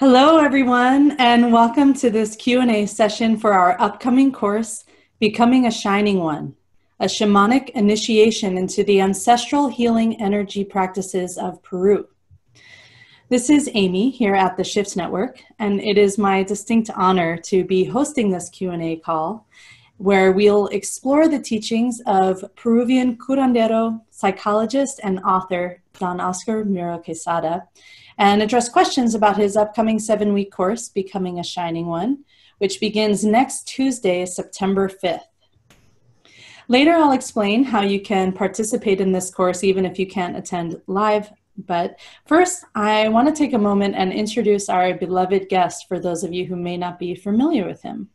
Hello, everyone, and welcome to this Q&A session for our upcoming course, Becoming a Shining One, a shamanic initiation into the ancestral healing energy practices of Peru. This is Amy here at the Shift Network, and it is my distinct honor to be hosting this Q&A call, where we'll explore the teachings of Peruvian curandero, psychologist, and author Don Oscar Miro-Quesada, and address questions about his upcoming 7-week course, Becoming a Shining One, which begins next Tuesday, September 5th. Later, I'll explain how you can participate in this course even if you can't attend live. But first, I want to take a moment and introduce our beloved guest for those of you who may not be familiar with him.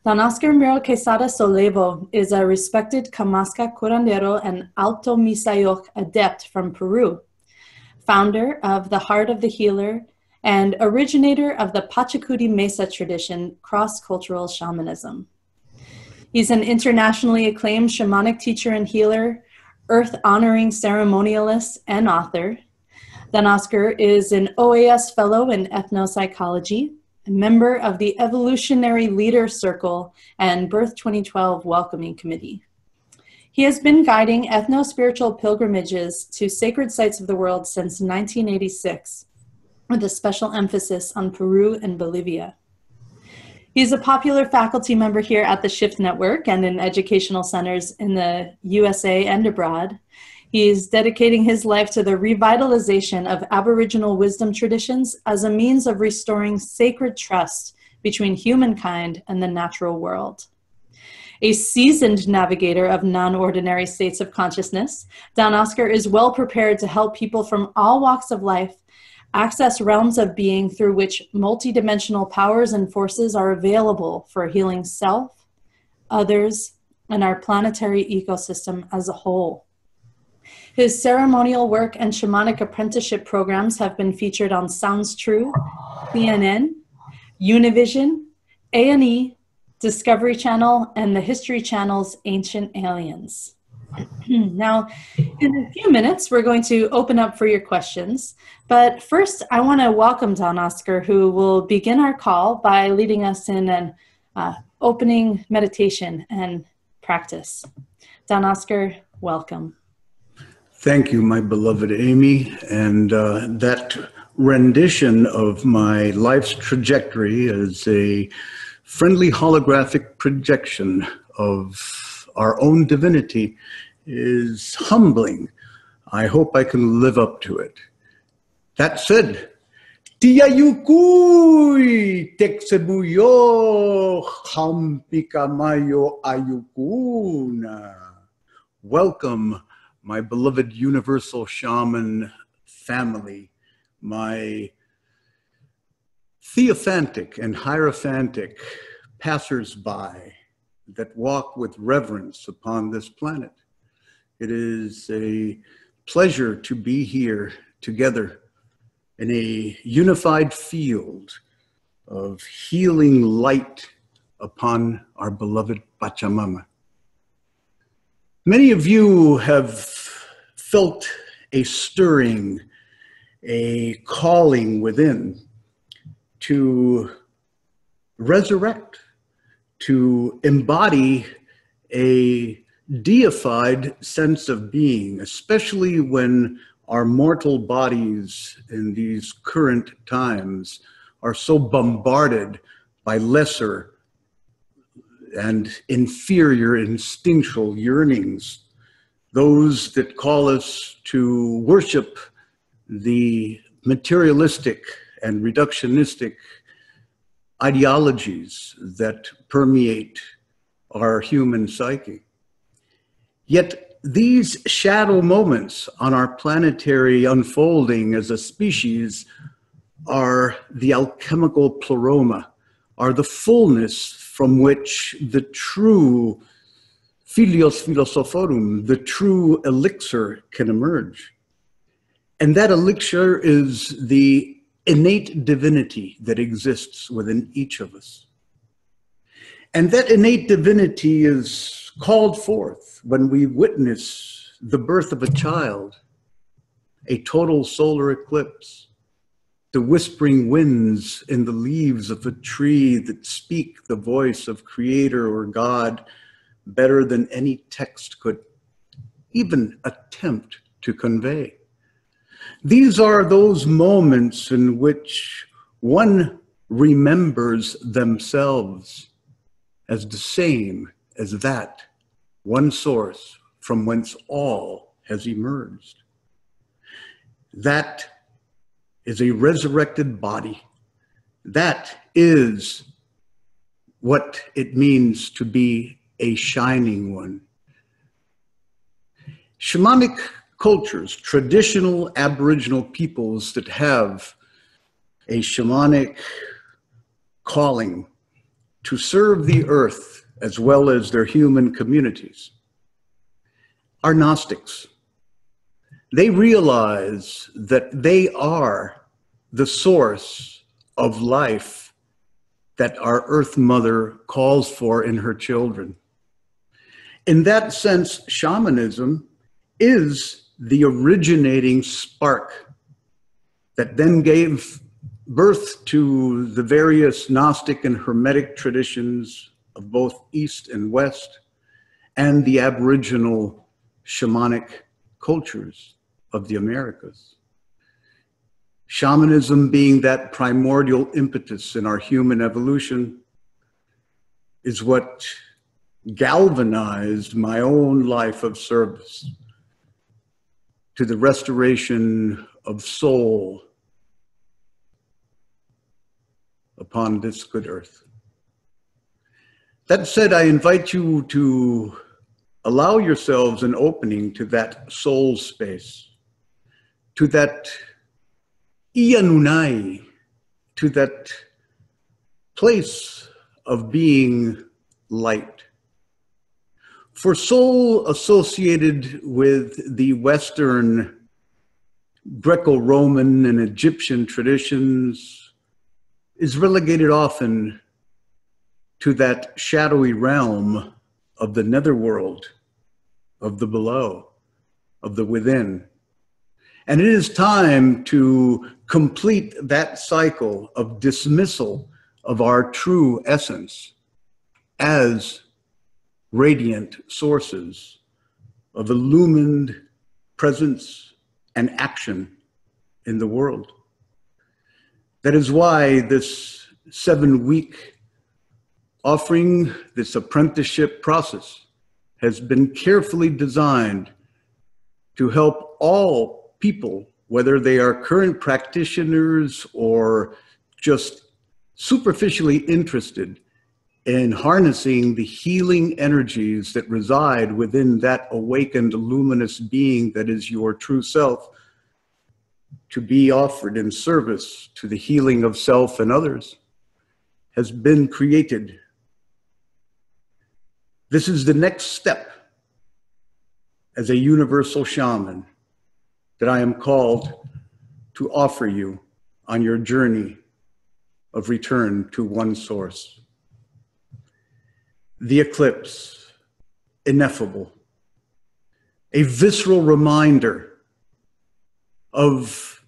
Don Oscar Miro-Quesada Solevo is a respected Kamasca curandero and Alto Misayoc adept from Peru, founder of the Heart of the Healer, and originator of the Pachacuti Mesa tradition, cross-cultural shamanism. He's an internationally acclaimed shamanic teacher and healer, earth-honoring ceremonialist, and author. Don Oscar is an OAS Fellow in Ethnopsychology, a member of the Evolutionary Leader Circle and Birth 2012 Welcoming Committee. He has been guiding ethno-spiritual pilgrimages to sacred sites of the world since 1986, with a special emphasis on Peru and Bolivia. He is a popular faculty member here at the Shift Network and in educational centers in the USA and abroad. He is dedicating his life to the revitalization of Aboriginal wisdom traditions as a means of restoring sacred trust between humankind and the natural world. A seasoned navigator of non-ordinary states of consciousness, Don Oscar is well prepared to help people from all walks of life access realms of being through which multidimensional powers and forces are available for healing self, others, and our planetary ecosystem as a whole. His ceremonial work and shamanic apprenticeship programs have been featured on Sounds True, CNN, Univision, A&E, Discovery Channel, and the History Channel's Ancient Aliens. Now, in a few minutes, we're going to open up for your questions. But first, I want to welcome Don Oscar, who will begin our call by leading us in an opening meditation and practice. Don Oscar, welcome. Thank you, my beloved Amy. And that rendition of my life's trajectory is a friendly holographic projection of our own divinity is humbling. I hope I can live up to it. That said, Tiyayukui Texebuyo Hampikamayo Ayukuna. Welcome, my beloved universal shaman family, my theophantic and hierophantic passers-by that walk with reverence upon this planet. It is a pleasure to be here together in a unified field of healing light upon our beloved Pachamama. Many of you have felt a stirring, a calling within to resurrect, to embody a deified sense of being, especially when our mortal bodies in these current times are so bombarded by lesser and inferior instinctual yearnings, those that call us to worship the materialistic and reductionistic ideologies that permeate our human psyche. Yet these shadow moments on our planetary unfolding as a species are the alchemical pleroma, are the fullness from which the true Philios Philosophorum, the true elixir, can emerge. And that elixir is the innate divinity that exists within each of us. And that innate divinity is called forth when we witness the birth of a child, a total solar eclipse, the whispering winds in the leaves of a tree that speak the voice of Creator or God better than any text could even attempt to convey. These are those moments in which one remembers themselves as the same as that one source from whence all has emerged. That is a resurrected body. That is what it means to be a shining one. Shamanic cultures, traditional Aboriginal peoples that have a shamanic calling to serve the earth as well as their human communities, are Gnostics. They realize that they are the source of life that our Earth Mother calls for in her children. In that sense, shamanism is the originating spark that then gave birth to the various Gnostic and Hermetic traditions of both East and West, and the Aboriginal shamanic cultures of the Americas. Shamanism, being that primordial impetus in our human evolution, is what galvanized my own life of service to the restoration of soul upon this good earth. That said, I invite you to allow yourselves an opening to that soul space, to that Ianunai, to that place of being light. For soul associated with the Western Greco-Roman and Egyptian traditions is relegated often to that shadowy realm of the netherworld, of the below, of the within. And it is time to complete that cycle of dismissal of our true essence as radiant sources of illumined presence and action in the world. That is why this 7-week offering, this apprenticeship process, has been carefully designed to help all people, whether they are current practitioners or just superficially interested in harnessing the healing energies that reside within that awakened luminous being that is your true self, to be offered in service to the healing of self and others, has been created. This is the next step as a universal shaman that I am called to offer you on your journey of return to one source. The eclipse, ineffable, a visceral reminder of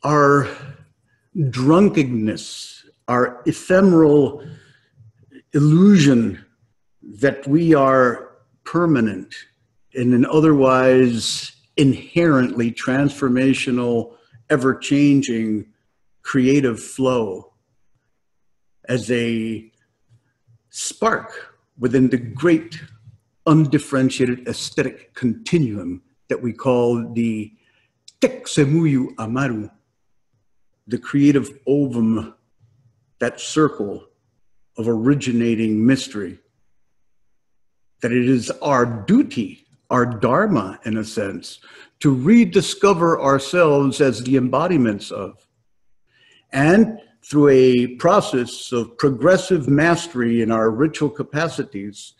our drunkenness, our ephemeral illusion that we are permanent in an otherwise inherently transformational, ever-changing creative flow as a spark within the great undifferentiated aesthetic continuum that we call the Teksemuyu Amaru, the creative ovum, that circle of originating mystery, that it is our duty, our dharma in a sense, to rediscover ourselves as the embodiments of. And through a process of progressive mastery in our ritual capacities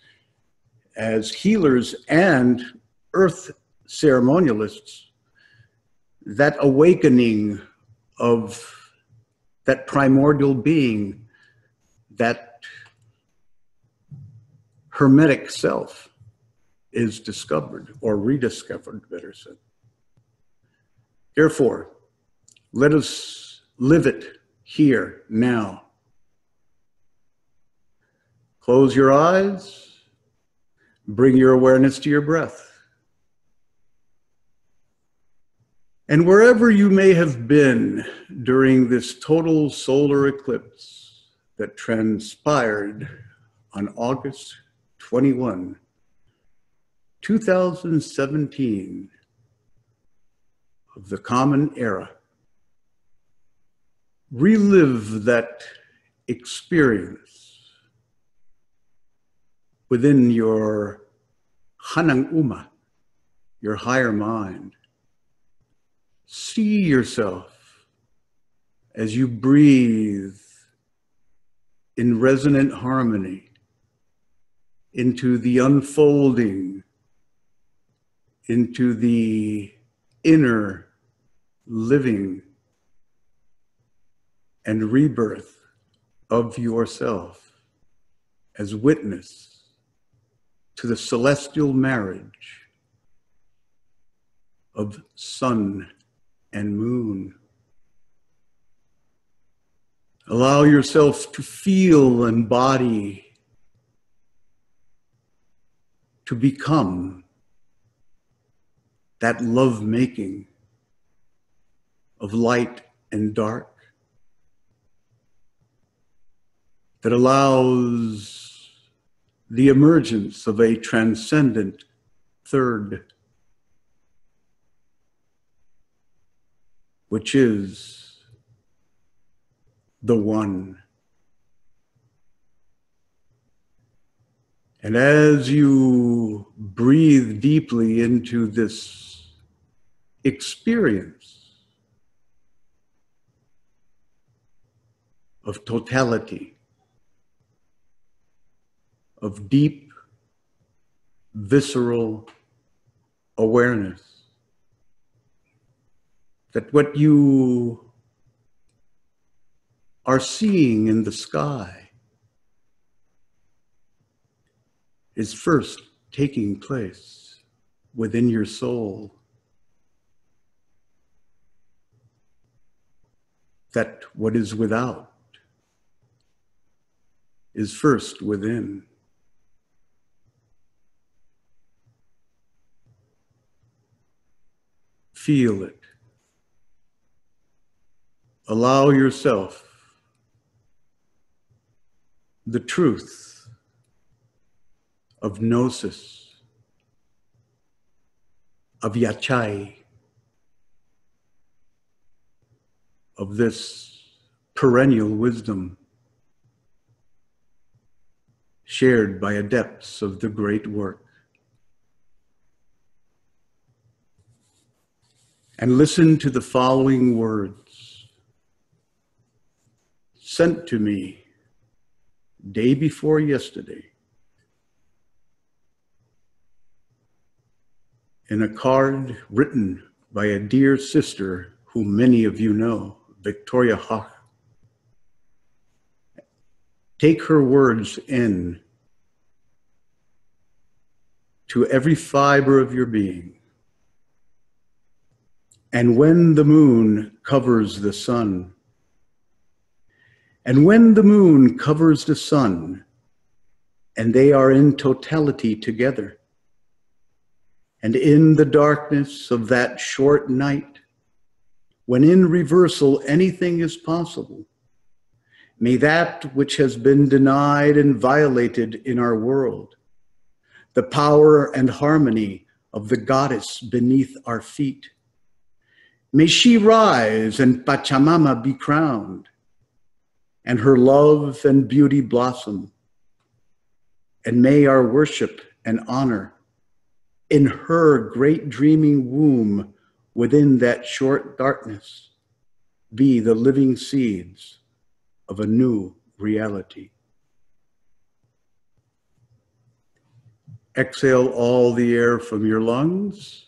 as healers and earth ceremonialists, that awakening of that primordial being, that hermetic self, is discovered, or rediscovered, better said. Therefore, Let us live it here, now. Close your eyes. Bring your awareness to your breath. And wherever you may have been during this total solar eclipse that transpired on August 21, 2017, of the Common Era, relive that experience within your Hanang Uma, your higher mind. See yourself as you breathe in resonant harmony into the unfolding, into the inner living and rebirth of yourself as witness to the celestial marriage of sun and moon. Allow yourself to feel and embody, to become that love-making of light and dark that allows the emergence of a transcendent third, which is the one. And as you breathe deeply into this experience of totality, of deep, visceral awareness, that what you are seeing in the sky is first taking place within your soul. That what is without is first within. Feel it. Allow yourself the truth of gnosis, of yachai, of this perennial wisdom shared by adepts of the great work. And listen to the following words sent to me day before yesterday in a card written by a dear sister whom many of you know, Victoria Hoch. Take her words in to every fiber of your being. And when the moon covers the sun, and when the moon covers the sun, and they are in totality together, and in the darkness of that short night, when in reversal anything is possible, may that which has been denied and violated in our world, the power and harmony of the goddess beneath our feet, may she rise and Pachamama be crowned, and her love and beauty blossom, and may our worship and honor in her great dreaming womb within that short darkness be the living seeds of a new reality. Exhale all the air from your lungs.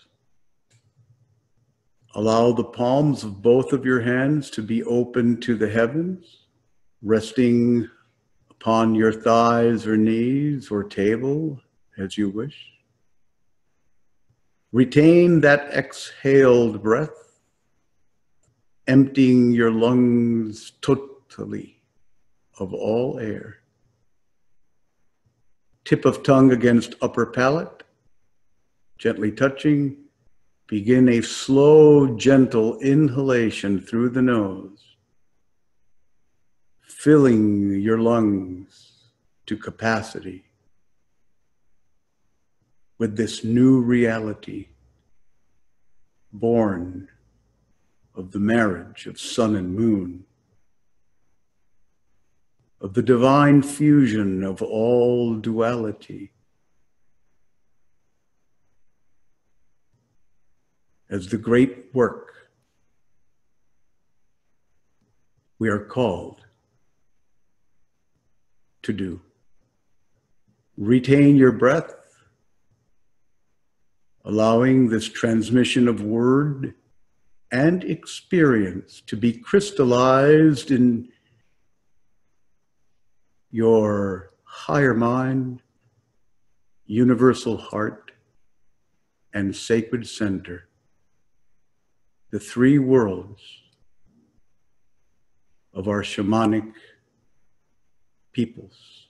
Allow the palms of both of your hands to be open to the heavens, resting upon your thighs or knees or table as you wish. Retain that exhaled breath emptying your lungs totally of all air. Tip of tongue against upper palate, gently touching. Begin a slow, gentle inhalation through the nose, filling your lungs to capacity with this new reality born of the marriage of sun and moon, of the divine fusion of all duality. As the great work we are called to do. Retain your breath, allowing this transmission of word and experience to be crystallized in your higher mind, universal heart, and sacred center, the three worlds of our shamanic peoples.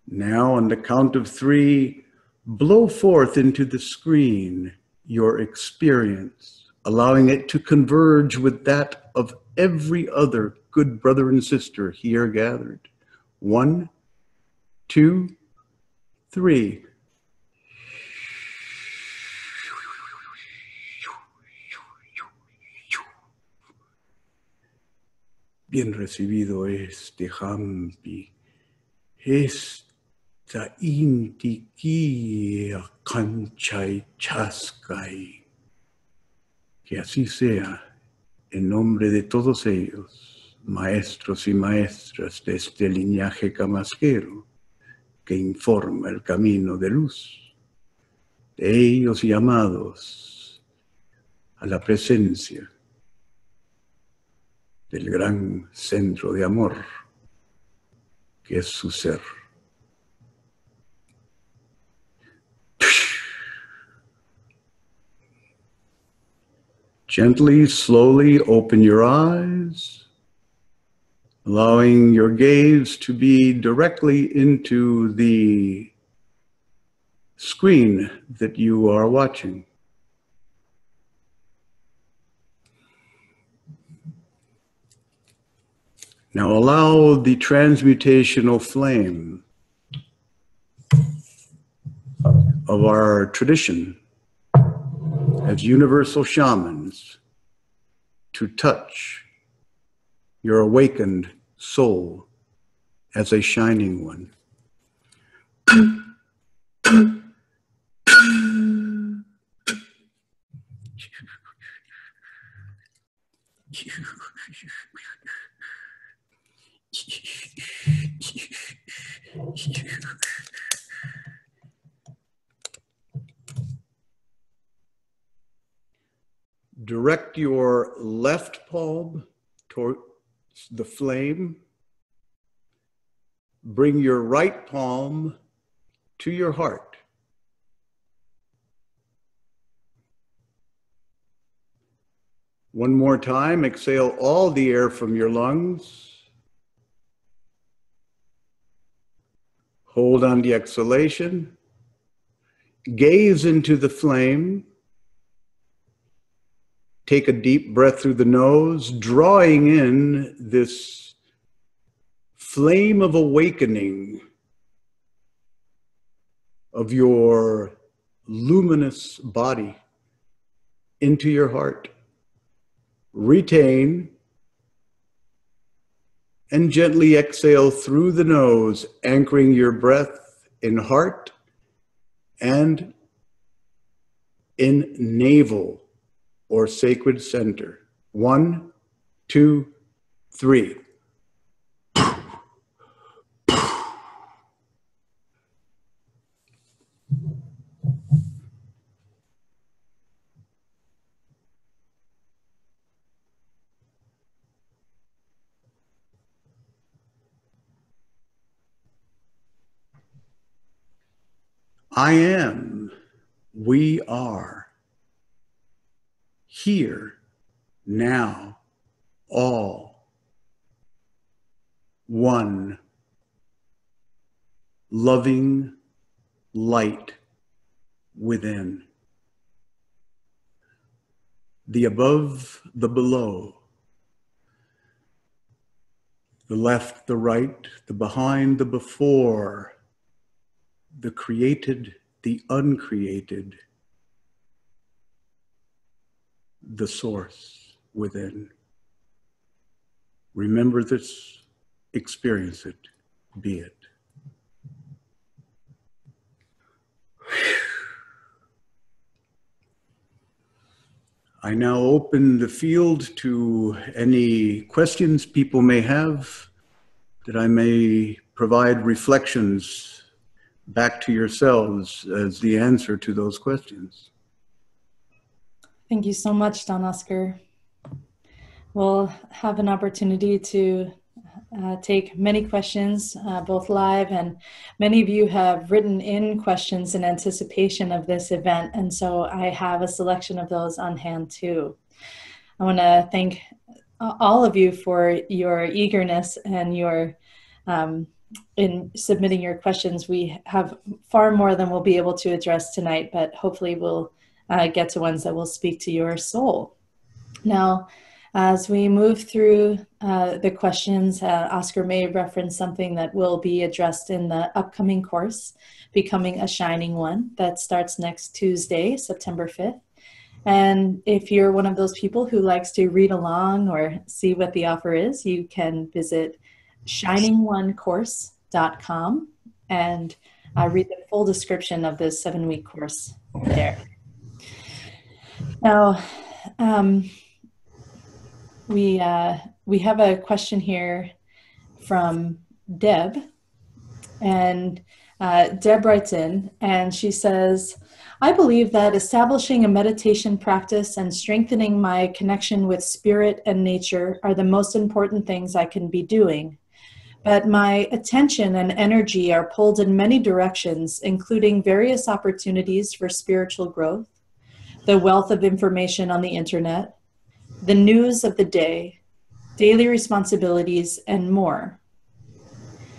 Now, on the count of three, blow forth into the screen your experience, allowing it to converge with that of every other good brother and sister here gathered. 1, 2, 3. Bien recibido este hampi, esta intiquia canchay chascay. Que así sea, en nombre de todos ellos, maestros y maestras de este linaje camasquero, que informa el camino de luz, de ellos llamados a la presencia del gran centro de amor que es su ser. Gently, slowly open your eyes, allowing your gaze to be directly into the screen that you are watching. Now allow the transmutational flame of our tradition as universal shamans to touch your awakened soul as a shining one. Direct your left palm towards the flame. Bring your right palm to your heart. One more time, exhale all the air from your lungs. Hold on the exhalation. Gaze into the flame. Take a deep breath through the nose, drawing in this flame of awakening of your luminous body into your heart. Retain and gently exhale through the nose, anchoring your breath in heart and in navel or sacred center. 1, 2, 3. I am, we are here, now, all, one, loving light within. The above, the below, the left, the right, the behind, the before, the created, the uncreated, the source within. Remember this, experience it, be it. I now open the field to any questions people may have, that I may provide reflections back to yourselves as the answer to those questions. Thank you so much, Don Oscar. We'll have an opportunity to take many questions, both live, and many of you have written in questions in anticipation of this event, and so I have a selection of those on hand too. I want to thank all of you for your eagerness and your in submitting your questions. We have far more than we'll be able to address tonight, but hopefully we'll get to ones that will speak to your soul. Now, as we move through the questions, Oscar may reference something that will be addressed in the upcoming course, Becoming a Shining One, that starts next Tuesday, September 5th. And if you're one of those people who likes to read along or see what the offer is, you can visit shiningonecourse.com and read the full description of this 7-week course there. Now, we have a question here from Deb, and Deb writes in and she says, I believe that establishing a meditation practice and strengthening my connection with spirit and nature are the most important things I can be doing. But my attention and energy are pulled in many directions, including various opportunities for spiritual growth, the wealth of information on the internet, the news of the day, daily responsibilities, and more.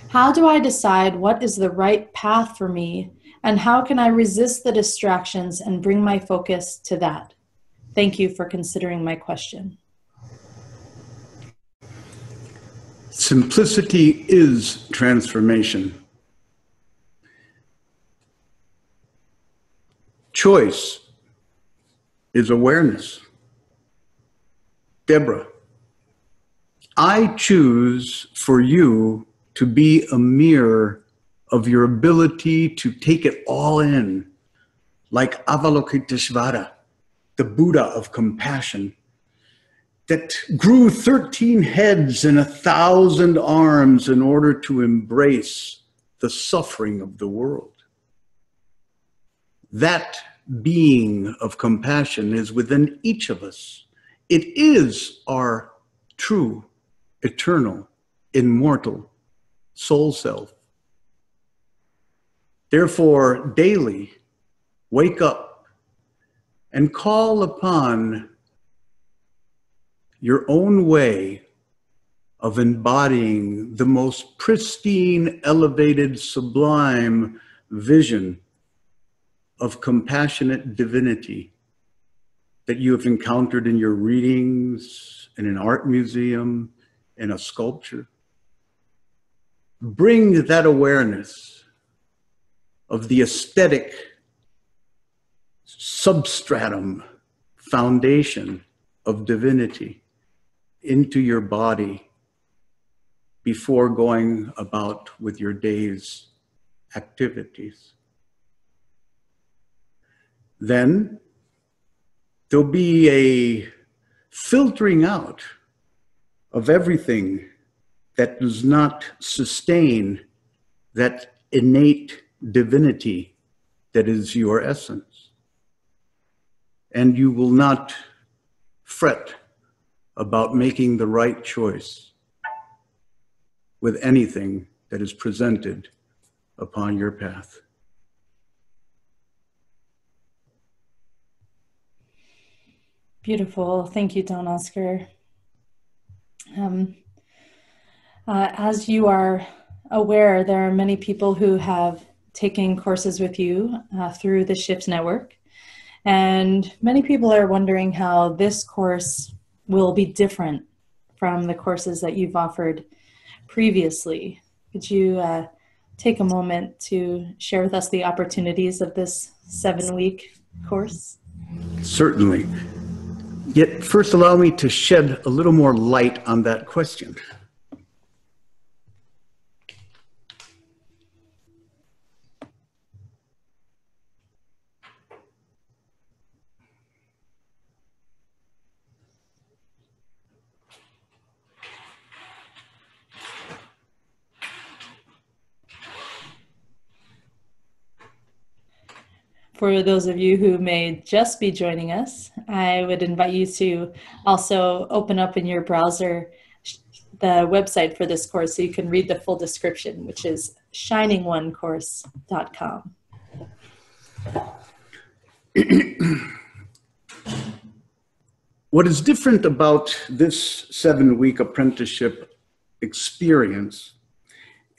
How do I decide what is the right path for me, and how can I resist the distractions and bring my focus to that? Thank you for considering my question. Simplicity is transformation. Choice is awareness. Deborah, I choose for you to be a mirror of your ability to take it all in, like Avalokiteshvara, the Buddha of compassion, that grew 13 heads and 1,000 arms in order to embrace the suffering of the world. That being of compassion is within each of us. It is our true, eternal, immortal soul self. Therefore, daily, wake up and call upon your own way of embodying the most pristine, elevated, sublime vision of compassionate divinity that you have encountered in your readings, in an art museum, in a sculpture. Bring that awareness of the aesthetic substratum, foundation of divinity into your body before going about with your day's activities. Then there'll be a filtering out of everything that does not sustain that innate divinity that is your essence. And you will not fret about making the right choice with anything that is presented upon your path. Beautiful. Thank you, Don Oscar. As you are aware, there are many people who have taken courses with you through the Shift Network. And many people are wondering how this course will be different from the courses that you've offered previously. Could you take a moment to share with us the opportunities of this 7-week course? Certainly. Yet first allow me to shed a little more light on that question. For those of you who may just be joining us, I would invite you to also open up in your browser the website for this course so you can read the full description, which is shiningonecourse.com. What is different about this 7-week apprenticeship experience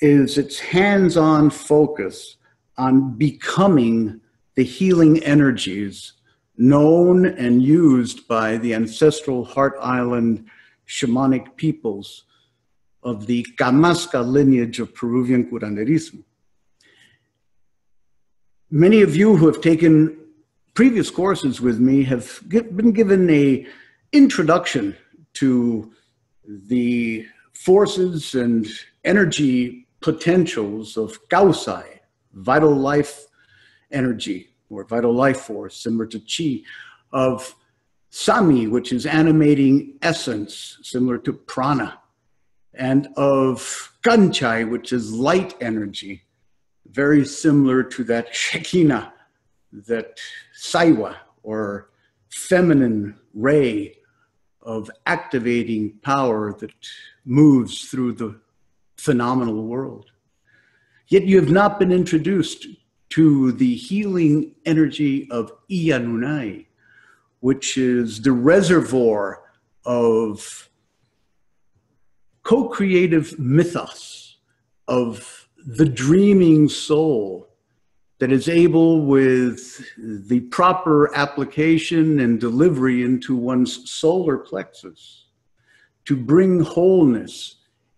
is its hands-on focus on becoming the healing energies known and used by the ancestral Heart Island shamanic peoples of the Camasca lineage of Peruvian curanderismo. Many of you who have taken previous courses with me have been given an introduction to the forces and energy potentials of Kausai, vital life energy or vital life force, similar to Chi, of Sami, which is animating essence, similar to prana, and of Kanchai, which is light energy, very similar to that Shekinah, that Saiwa, or feminine ray of activating power that moves through the phenomenal world. Yet you have not been introduced to the healing energy of Iyanunai, which is the reservoir of co-creative mythos of the dreaming soul that is able, with the proper application and delivery into one's solar plexus, to bring wholeness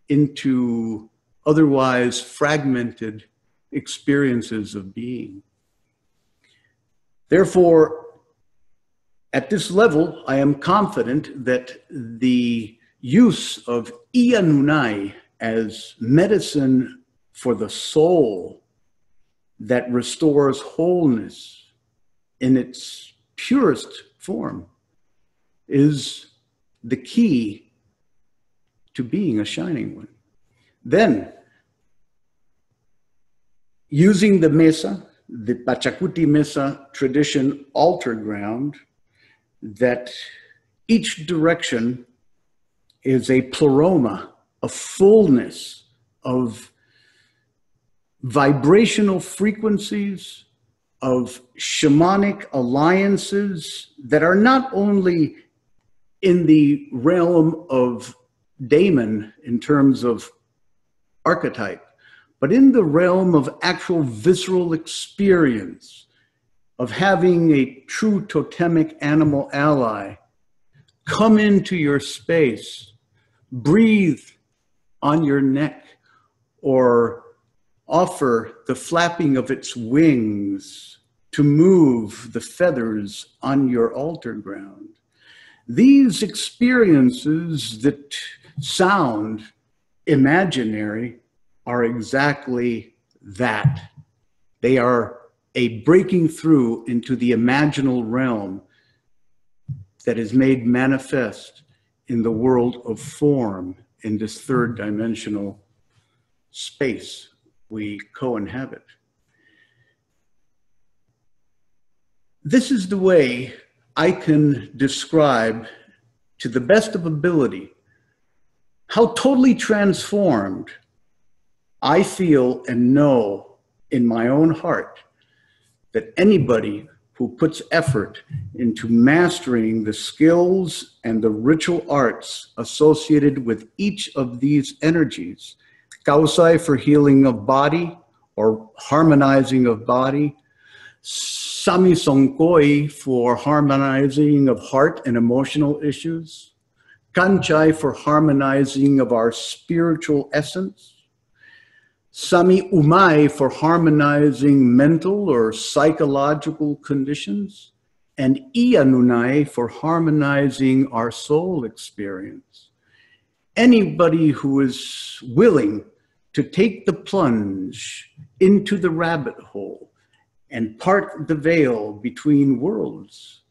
into otherwise fragmented experiences of being. Therefore, at this level, I am confident that the use of Iyanunai as medicine for the soul that restores wholeness in its purest form is the key to being a shining one. Then, using the mesa, the Pachacuti mesa tradition altar ground, that each direction is a pleroma, a fullness of vibrational frequencies, of shamanic alliances that are not only in the realm of daemon in terms of archetype, but in the realm of actual visceral experience of having a true totemic animal ally come into your space, breathe on your neck, or offer the flapping of its wings to move the feathers on your altar ground. These experiences that sound imaginary are exactly that. They are a breaking through into the imaginal realm that is made manifest in the world of form, in this third dimensional space we co-inhabit. This is the way I can describe, to the best of ability, how totally transformed I feel and know in my own heart that anybody who puts effort into mastering the skills and the ritual arts associated with each of these energies. Kausai for healing of body or harmonizing of body. Samisongkoi for harmonizing of heart and emotional issues. Kanchai for harmonizing of our spiritual essence. Sami Umai for harmonizing mental or psychological conditions, and Ianunai for harmonizing our soul experience. Anybody who is willing to take the plunge into the rabbit hole and part the veil between worlds,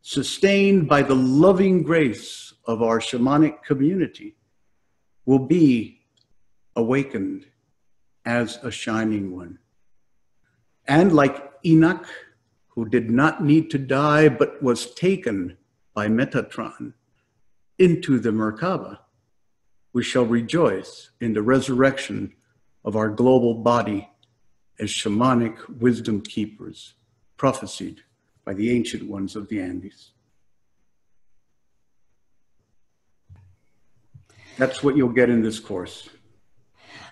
sustained by the loving grace of our shamanic community, will be awakened as a shining one. And like Enoch, who did not need to die but was taken by Metatron into the Merkaba, we shall rejoice in the resurrection of our global body as shamanic wisdom keepers, prophesied by the ancient ones of the Andes. That's what you'll get in this course.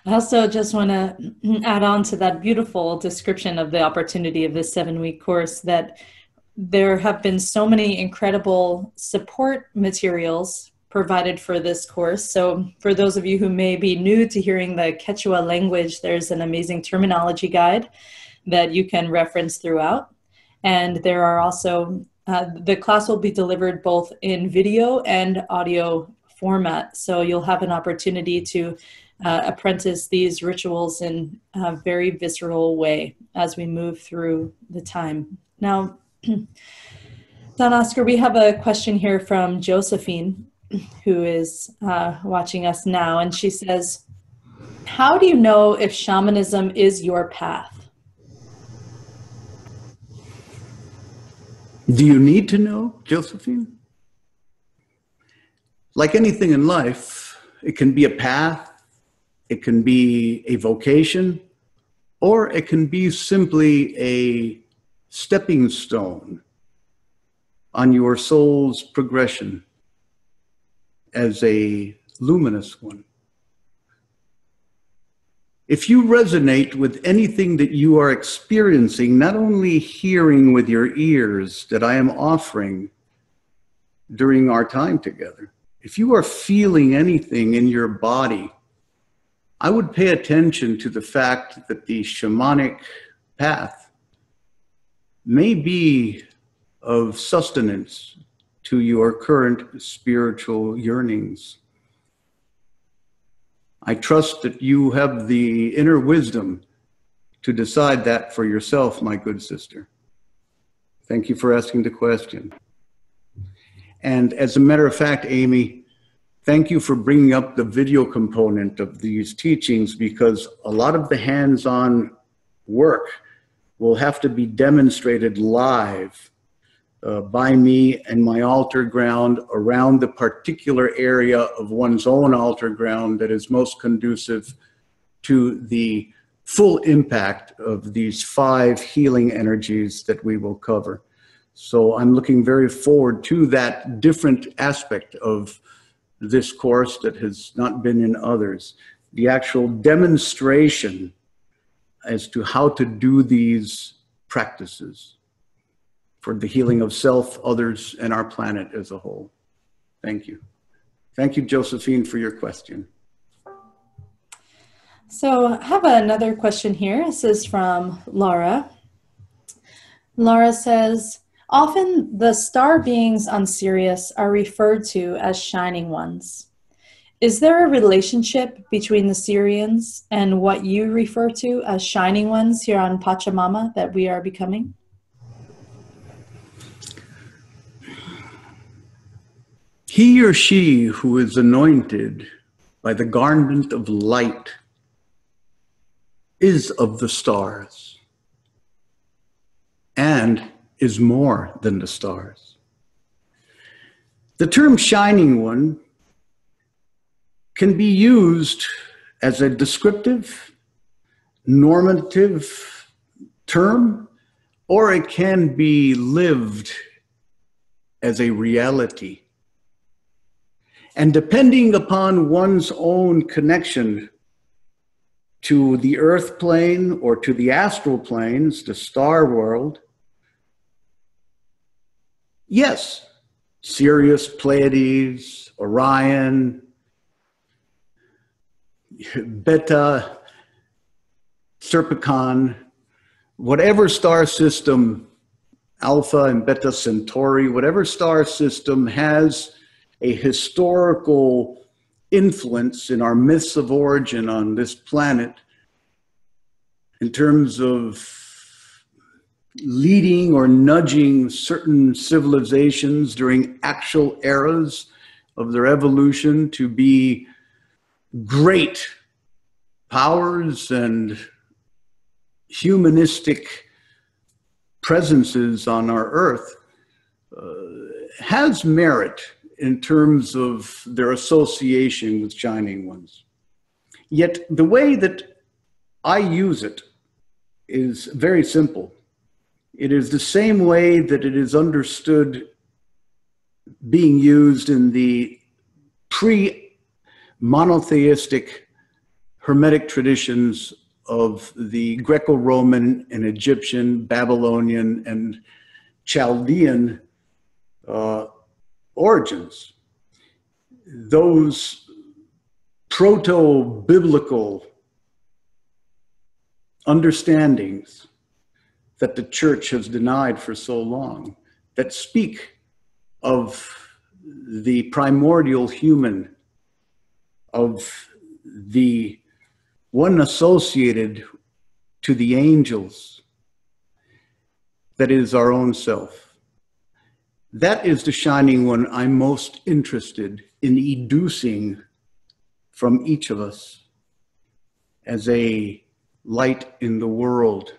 I also just want to add on to that beautiful description of the opportunity of this 7-week course that there have been so many incredible support materials provided for this course. So for those of you who may be new to hearing the Quechua language, there's an amazing terminology guide that you can reference throughout. And there are also, the class will be delivered both in video and audio format. So you'll have an opportunity to apprentice these rituals in a very visceral way as we move through the time. Now, Don Oscar, we have a question here from Josephine, who is watching us now, and she says, how do you know if shamanism is your path? Do you need to know, Josephine? Like anything in life, it can be a path, it can be a vocation, or it can be simply a stepping stone on your soul's progression as a luminous one. If you resonate with anything that you are experiencing, not only hearing with your ears that I am offering during our time together, if you are feeling anything in your body, I would pay attention to the fact that the shamanic path may be of sustenance to your current spiritual yearnings. I trust that you have the inner wisdom to decide that for yourself, my good sister. Thank you for asking the question. And as a matter of fact, Amy, thank you for bringing up the video component of these teachings, because a lot of the hands-on work will have to be demonstrated live by me and my altar ground around the particular area of one's own altar ground that is most conducive to the full impact of these 5 healing energies that we will cover. So I'm looking very forward to that different aspect of this course that has not been in others. The actual demonstration as to how to do these practices for the healing of self, others, and our planet as a whole. Thank you. Thank you, Josephine, for your question. So I have another question here. This is from Laura. Laura says, often the star beings on Sirius are referred to as shining ones. Is there a relationship between the Sirians and what you refer to as shining ones here on Pachamama that we are becoming? He or she who is anointed by the garment of light is of the stars and is more than the stars. The term shining one can be used as a descriptive, normative term, or it can be lived as a reality. And depending upon one's own connection to the earth plane or to the astral planes, the star world, yes, Sirius, Pleiades, Orion, Beta, Serpicon, whatever star system, Alpha and Beta Centauri, whatever star system has a historical influence in our myths of origin on this planet in terms of leading or nudging certain civilizations during actual eras of their evolution to be great powers and humanistic presences on our earth, has merit in terms of their association with shining ones. Yet the way that I use it is very simple. It is the same way that it is understood being used in the pre-monotheistic Hermetic traditions of the Greco-Roman and Egyptian, Babylonian, and Chaldean origins. Those proto-biblical understandings that the church has denied for so long, that speak of the primordial human, of the one associated to the angels, that is our own self. That is the shining one I'm most interested in educing from each of us as a light in the world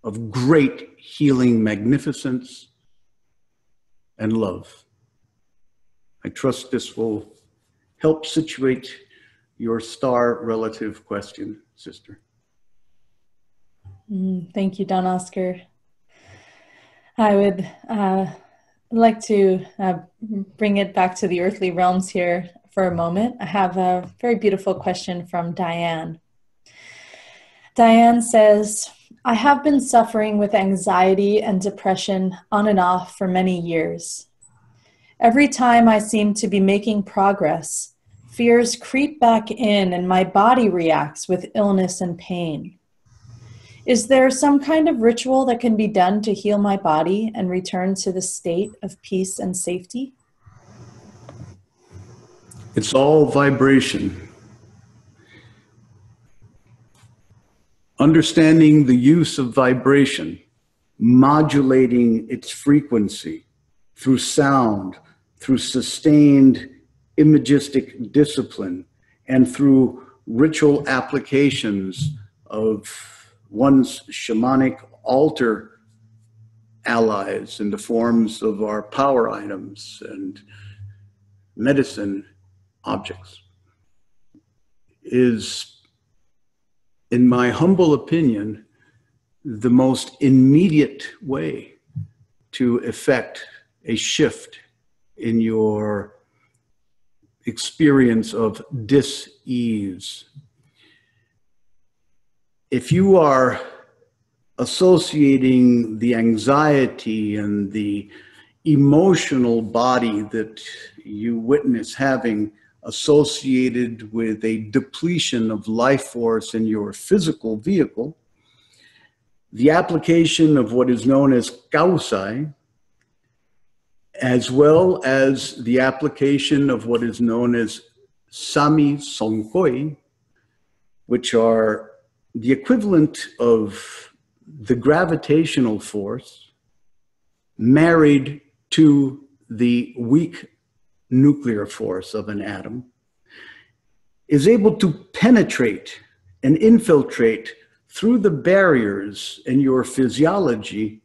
of great healing magnificence and love. I trust this will help situate your star relative question, sister. Thank you, Don Oscar. I would like to bring it back to the earthly realms here for a moment. I have a very beautiful question from Diane. Diane says, I have been suffering with anxiety and depression on and off for many years. Every time I seem to be making progress, fears creep back in and my body reacts with illness and pain. Is there some kind of ritual that can be done to heal my body and return to the state of peace and safety? It's all vibration. Understanding the use of vibration, modulating its frequency through sound, through sustained imagistic discipline, and through ritual applications of one's shamanic altar allies in the forms of our power items and medicine objects, is, in my humble opinion, the most immediate way to effect a shift in your experience of dis-ease. If you are associating the anxiety and the emotional body that you witness having associated with a depletion of life force in your physical vehicle, the application of what is known as kausai, as well as the application of what is known as sami songkoi, which are the equivalent of the gravitational force married to the weak nuclear force of an atom, is able to penetrate and infiltrate through the barriers in your physiology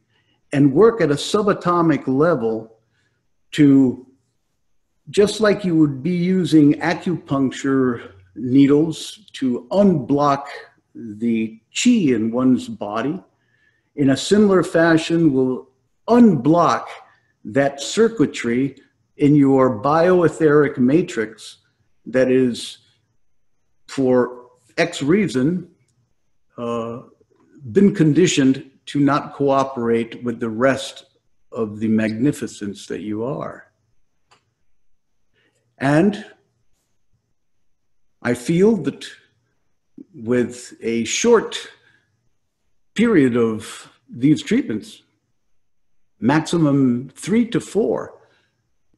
and work at a subatomic level to, just like you would be using acupuncture needles to unblock the chi in one's body, in a similar fashion will unblock that circuitry in your bioetheric matrix that is, for X reason, been conditioned to not cooperate with the rest of the magnificence that you are. And I feel that with a short period of these treatments, maximum 3 to 4,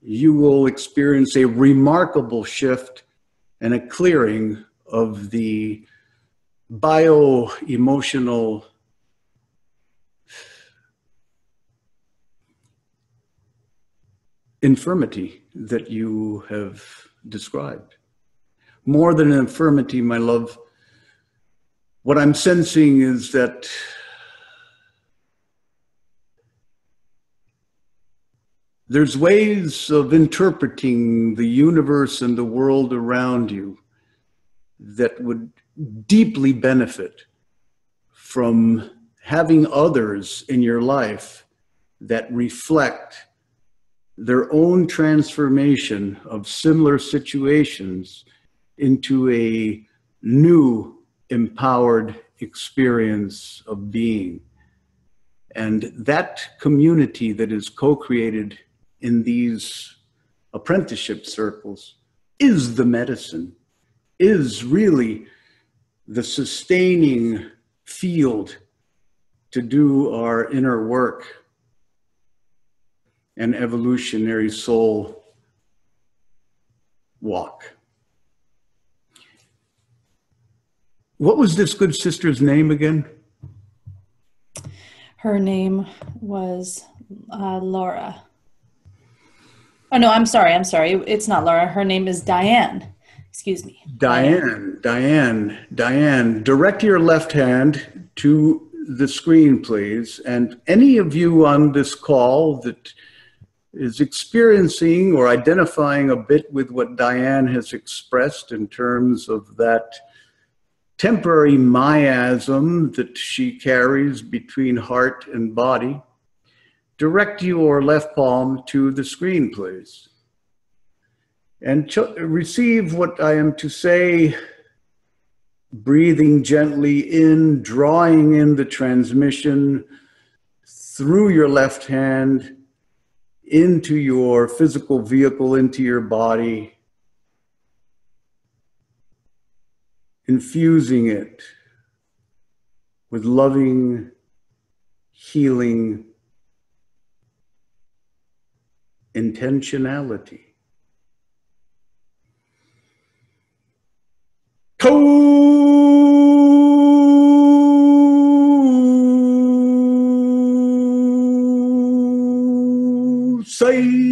you will experience a remarkable shift and a clearing of the bio-emotional infirmity that you have described. More than an infirmity, my love, what I'm sensing is that there's ways of interpreting the universe and the world around you that would deeply benefit from having others in your life that reflect their own transformation of similar situations into a new empowered experience of being. And that community that is co-created in these apprenticeship circles is the medicine, is really the sustaining field to do our inner work and evolutionary soul walk. What was this good sister's name again? Her name was Laura. Oh, no, I'm sorry. It's not Laura. Her name is Diane. Excuse me. Diane. Direct your left hand to the screen, please. And any of you on this call that is experiencing or identifying a bit with what Diane has expressed in terms of that temporary miasm that she carries between heart and body, direct your left palm to the screen, please. And receive what I am to say, breathing gently in, drawing in the transmission through your left hand into your physical vehicle, into your body, infusing it with loving, healing intentionality. Say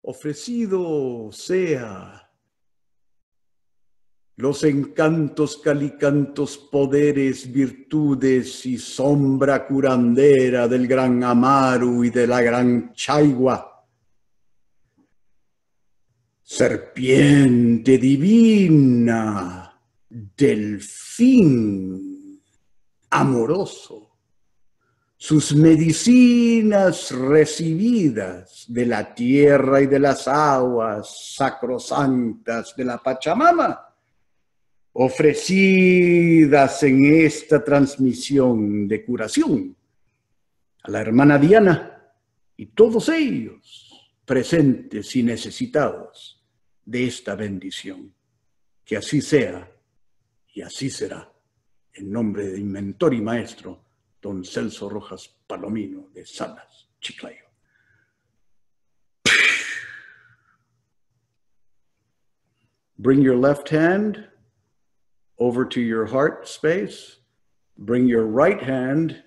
ofrecido sea los encantos, calicantos, poderes, virtudes y sombra curandera del gran Amaru y de la gran Chaigua. Serpiente divina, delfín amoroso, sus medicinas recibidas de la tierra y de las aguas sacrosantas de la Pachamama, ofrecidas en esta transmisión de curación a la hermana Diana y todos ellos presentes y necesitados de esta bendición. Que así sea y así será, en nombre de mi mentor y maestro, don Celso Rojas Palomino de Salas, Chiclayo. Bring your left hand over to your heart space. Bring your right hand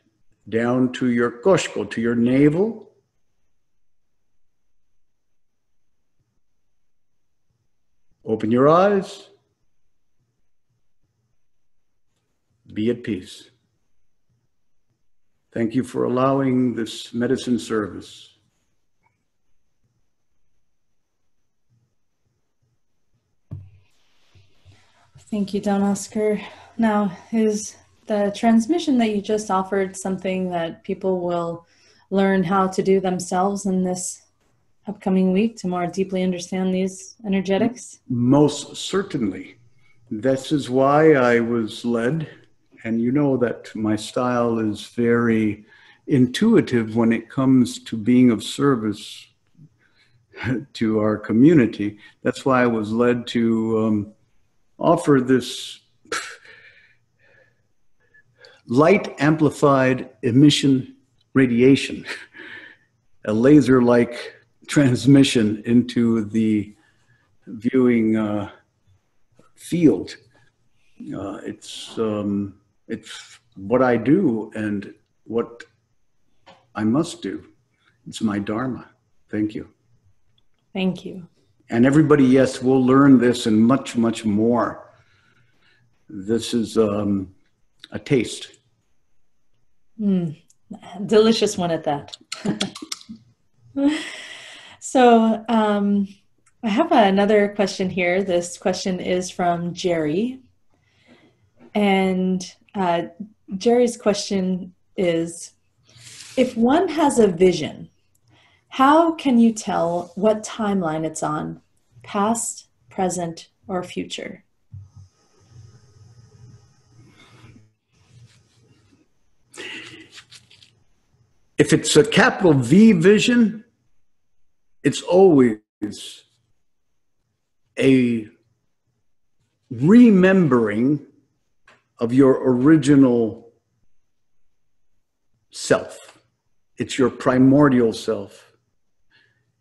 down to your koshko, to your navel. Open your eyes. Be at peace. Thank you for allowing this medicine service. Thank you, Don Oscar. Now, is the transmission that you just offered something that people will learn how to do themselves in this upcoming week to more deeply understand these energetics? Most certainly. This is why I was led, and you know that my style is very intuitive when it comes to being of service to our community. That's why I was led to offer this light amplified emission radiation, a laser-like transmission into the viewing field. It's what I do and what I must do. It's my dharma. Thank you. Thank you. And everybody, yes, will learn this and much, much more. This is a taste. Delicious one at that. So I have another question here. This question is from Jerry. And Jerry's question is, if one has a vision, how can you tell what timeline it's on, past, present, or future? If it's a capital V vision, it's always a remembering of your original self. It's your primordial self.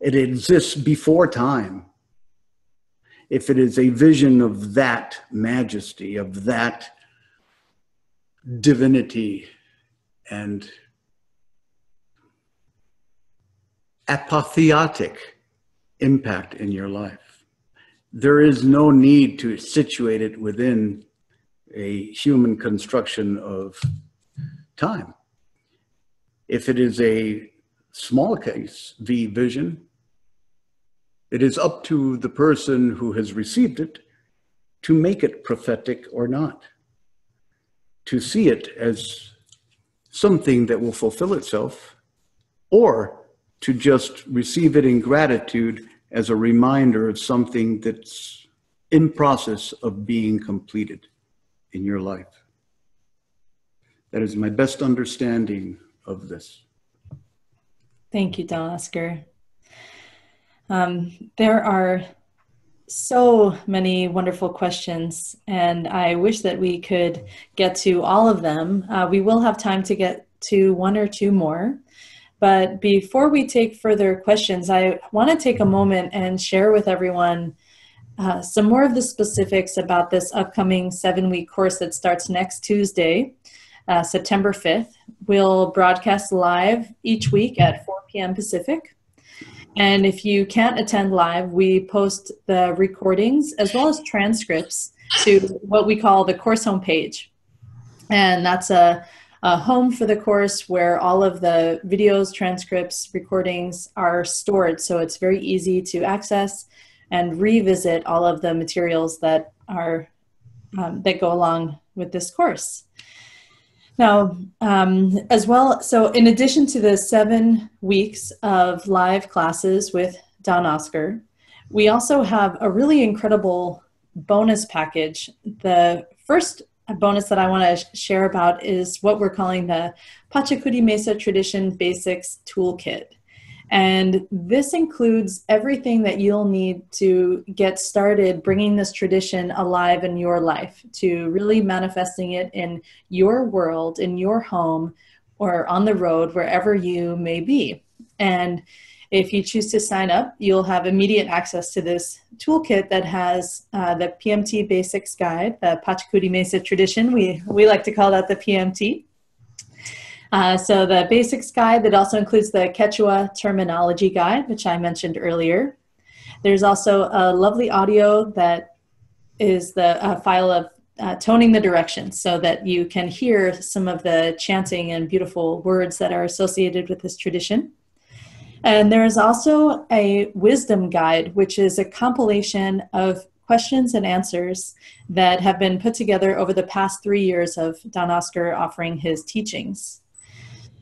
It exists before time. If it is a vision of that majesty, of that divinity and apotheotic impact in your life, there is no need to situate it within a human construction of time. If it is a small case V vision, it is up to the person who has received it to make it prophetic or not, to see it as something that will fulfill itself, or to just receive it in gratitude as a reminder of something that's in process of being completed in your life. That is my best understanding of this. Thank you, Don Oscar. There are so many wonderful questions, and I wish that we could get to all of them. We will have time to get to one or two more. But before we take further questions, I want to take a moment and share with everyone some more of the specifics about this upcoming 7-week course that starts next Tuesday, September 5th. We'll broadcast live each week at 4 p.m. Pacific. And if you can't attend live, we post the recordings as well as transcripts to what we call the course homepage. And that's a home for the course where all of the videos, transcripts, recordings are stored. So it's very easy to access and revisit all of the materials that are that go along with this course. Now, as well, so in addition to the 7 weeks of live classes with Don Oscar, we also have a really incredible bonus package. The first bonus that I want to share about is what we're calling the Pachacudi Mesa Tradition Basics Toolkit. And this includes everything that you'll need to get started bringing this tradition alive in your life, to really manifesting it in your world, in your home, or on the road, wherever you may be. And if you choose to sign up, you'll have immediate access to this toolkit that has the PMT Basics Guide, the Pachacudi Mesa Tradition. We like to call that the PMT. So the basics guide that also includes the Quechua terminology guide, which I mentioned earlier. There's also a lovely audio that is the file of toning the directions so that you can hear some of the chanting and beautiful words that are associated with this tradition. And there is also a wisdom guide, which is a compilation of questions and answers that have been put together over the past 3 years of Don Oscar offering his teachings.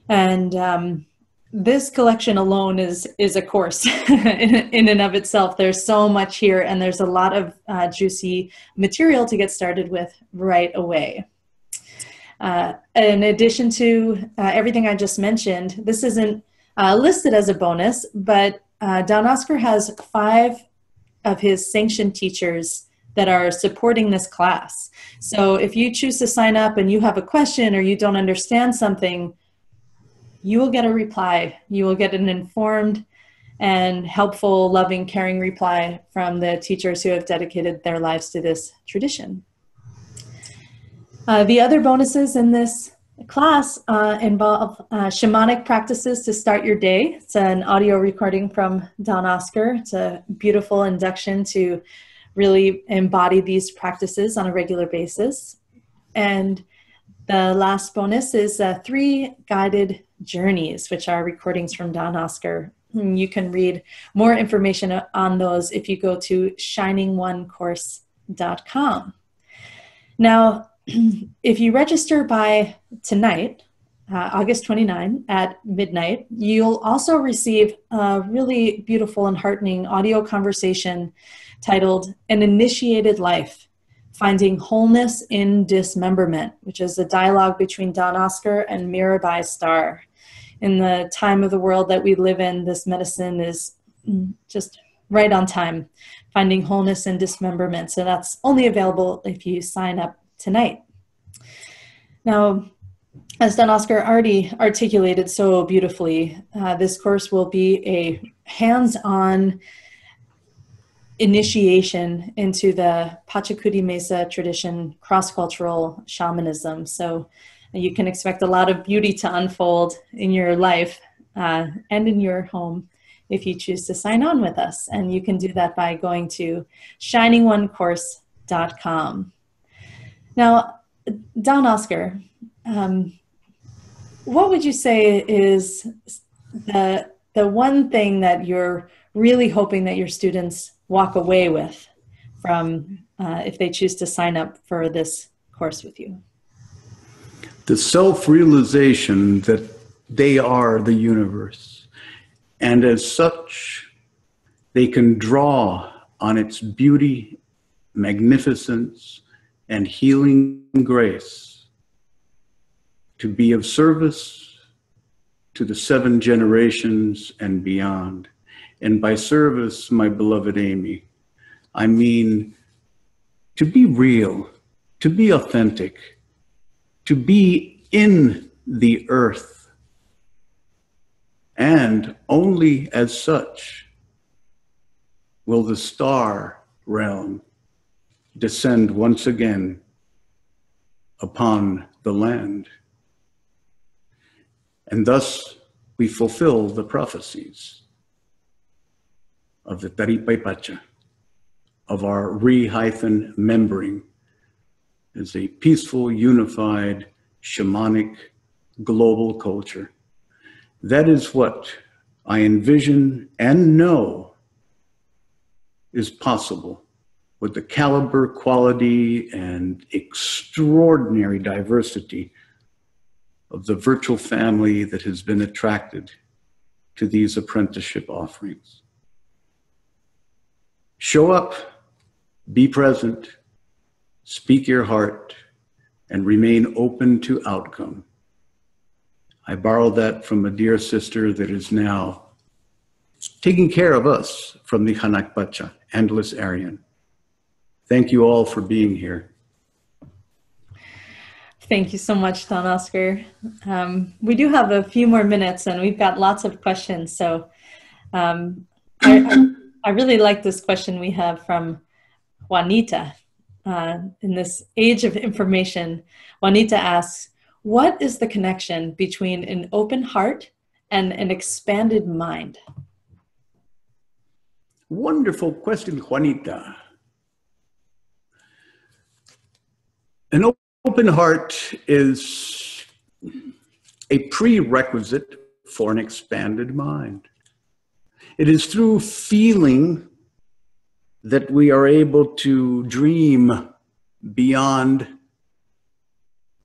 And this collection alone is a course in and of itself. There's so much here, and there's a lot of juicy material to get started with right away. In addition to everything I just mentioned, this isn't listed as a bonus, but Don Oscar has 5 of his sanctioned teachers that are supporting this class. So if you choose to sign up and you have a question or you don't understand something, you will get a reply. You will get an informed and helpful, loving, caring reply from the teachers who have dedicated their lives to this tradition. The other bonuses in this class involve shamanic practices to start your day. It's an audio recording from Don Oscar. It's a beautiful induction to really embody these practices on a regular basis. And the last bonus is 3 guided journeys, which are recordings from Don Oscar. You can read more information on those if you go to shiningonecourse.com. Now, if you register by tonight, August 29 at midnight, you'll also receive a really beautiful and heartening audio conversation titled An Initiated Life, Finding Wholeness in Dismemberment, which is a dialogue between Don Oscar and Mirabai Starr. In the time of the world that we live in, this medicine is just right on time, finding wholeness in dismemberment. So that's only available if you sign up tonight. Now, as Don Oscar already articulated so beautifully, this course will be a hands-on initiation into the Pachacuti Mesa tradition, cross-cultural shamanism. So you can expect a lot of beauty to unfold in your life and in your home if you choose to sign on with us. And you can do that by going to shiningonecourse.com. Now, Don Oscar, what would you say is the one thing that you're really hoping that your students walk away with from if they choose to sign up for this course with you? The self-realization that they are the universe, and as such, they can draw on its beauty, magnificence, and healing grace to be of service to the 7 generations and beyond. And by service, my beloved Amy, I mean to be real, to be authentic, to be in the earth. And only as such will the star realm descend once again upon the land. And thus we fulfill the prophecies of the Taripay Pacha, of our re-membering as a peaceful, unified, shamanic, global culture. That is what I envision and know is possible with the caliber, quality, and extraordinary diversity of the virtual family that has been attracted to these apprenticeship offerings. Show up, be present, speak your heart, and remain open to outcome. I borrowed that from a dear sister that is now taking care of us from the Hanak Pacha, Endless Aryan. Thank you all for being here. Thank you so much, Don Oscar. We do have a few more minutes and we've got lots of questions. So I really like this question we have from Juanita. In this age of information, Juanita asks, What is the connection between an open heart and an expanded mind? Wonderful question, Juanita. An open heart is a prerequisite for an expanded mind. It is through feeling that we are able to dream beyond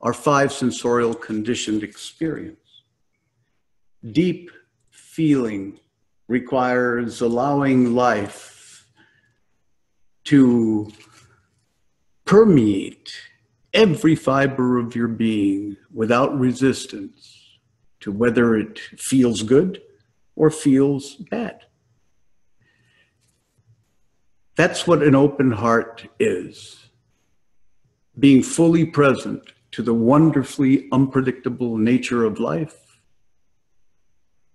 our five sensorial conditioned experience. Deep feeling requires allowing life to permeate every fiber of your being without resistance to whether it feels good or feels bad. That's what an open heart is. Being fully present to the wonderfully unpredictable nature of life,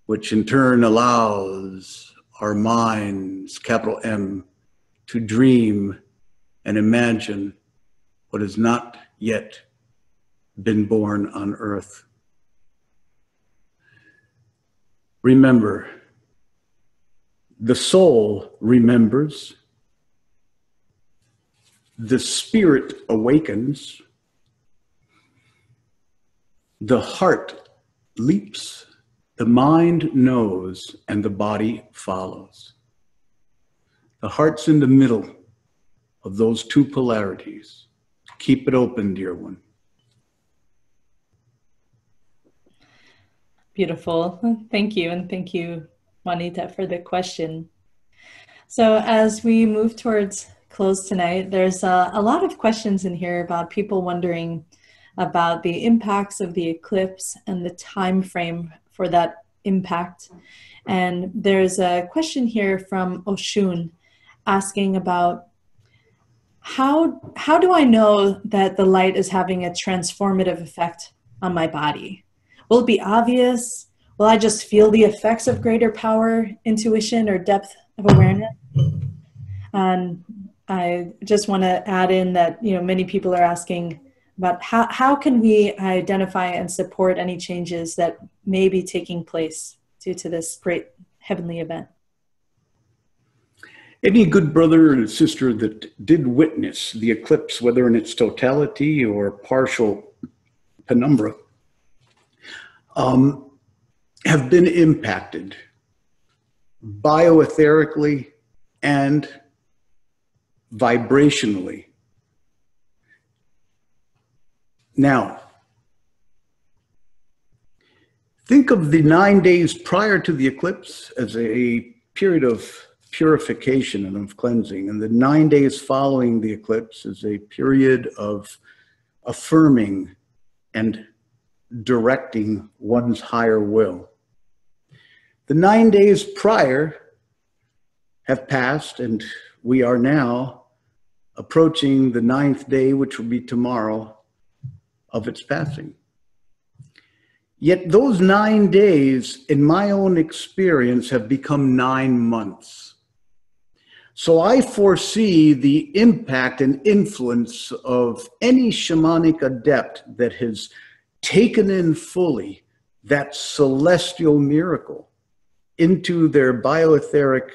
which in turn allows our minds, capital M, to dream and imagine what has not yet been born on earth. Remember, the soul remembers, the spirit awakens, the heart leaps, the mind knows, and the body follows. The heart's in the middle of those two polarities. Keep it open, dear one. Beautiful. Thank you. And thank you, Juanita, for the question. So as we move towards close tonight, there's a lot of questions in here about people wondering about the impacts of the eclipse and the time frame for that impact. And there's a question here from Oshun asking about how do I know that the light is having a transformative effect on my body? Will it be obvious? Will I just feel the effects of greater power, intuition, or depth of awareness? And I just want to add in that, many people are asking about how can we identify and support any changes that may be taking place due to this great heavenly event. Any good brother and sister that did witness the eclipse, whether in its totality or partial penumbra, have been impacted bioetherically and vibrationally. Now, think of the 9 days prior to the eclipse as a period of purification and of cleansing, and the 9 days following the eclipse is a period of affirming and directing one's higher will. The 9 days prior have passed, and we are now approaching the 9th day, which will be tomorrow, of its passing. Yet those 9 days, in my own experience, have become 9 months. So I foresee the impact and influence of any shamanic adept that has taken in fully that celestial miracle into their bioetheric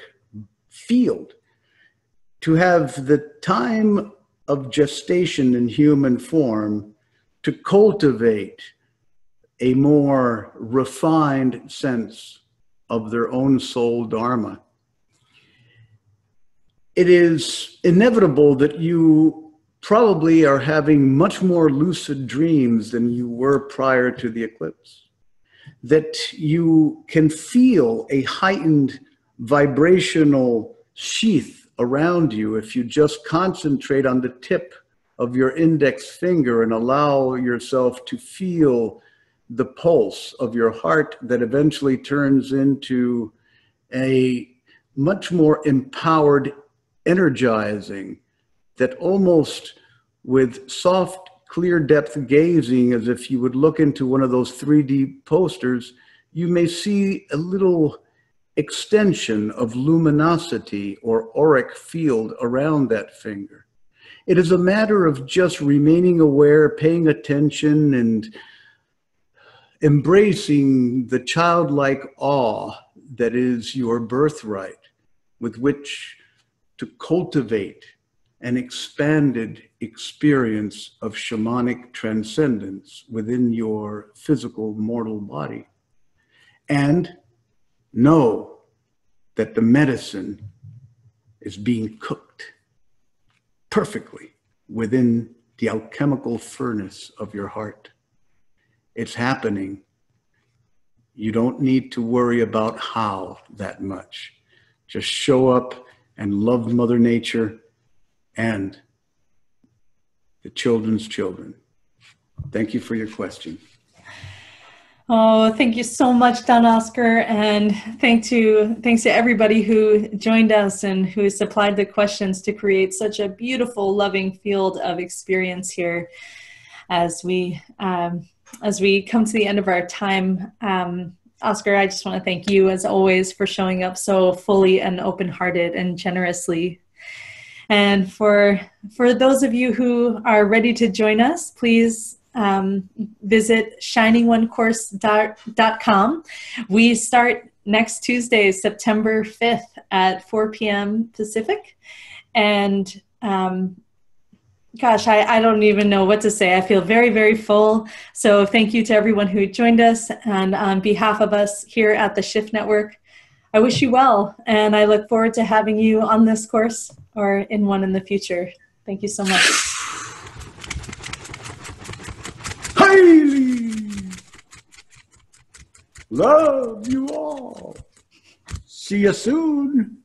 field to have the time of gestation in human form to cultivate a more refined sense of their own soul dharma. It is inevitable that you probably are having much more lucid dreams than you were prior to the eclipse, that you can feel a heightened vibrational sheath around you if you just concentrate on the tip of your index finger and allow yourself to feel the pulse of your heart that eventually turns into a much more empowered energizing, that almost with soft, clear depth gazing, as if you would look into one of those 3D posters, you may see a little extension of luminosity or auric field around that finger. It is a matter of just remaining aware, paying attention, and embracing the childlike awe that is your birthright, with which to cultivate an expanded experience of shamanic transcendence within your physical mortal body. And know that the medicine is being cooked perfectly within the alchemical furnace of your heart. It's happening. You don't need to worry about how that much. Just show up and love Mother Nature and the children's children. Thank you for your question. Oh, thank you so much, Don Oscar, and thanks to everybody who joined us and who supplied the questions to create such a beautiful, loving field of experience here. As we come to the end of our time, Oscar, I just want to thank you, as always, for showing up so fully and open-hearted and generously. And for those of you who are ready to join us, please visit shiningonecourse.com. We start next Tuesday, September 5th at 4 p.m. Pacific. And gosh, I don't even know what to say. I feel very, very full. So thank you to everyone who joined us. And on behalf of us here at the Shift Network, I wish you well. And I look forward to having you on this course or in one in the future. Thank you so much. Highly love you all. See you soon.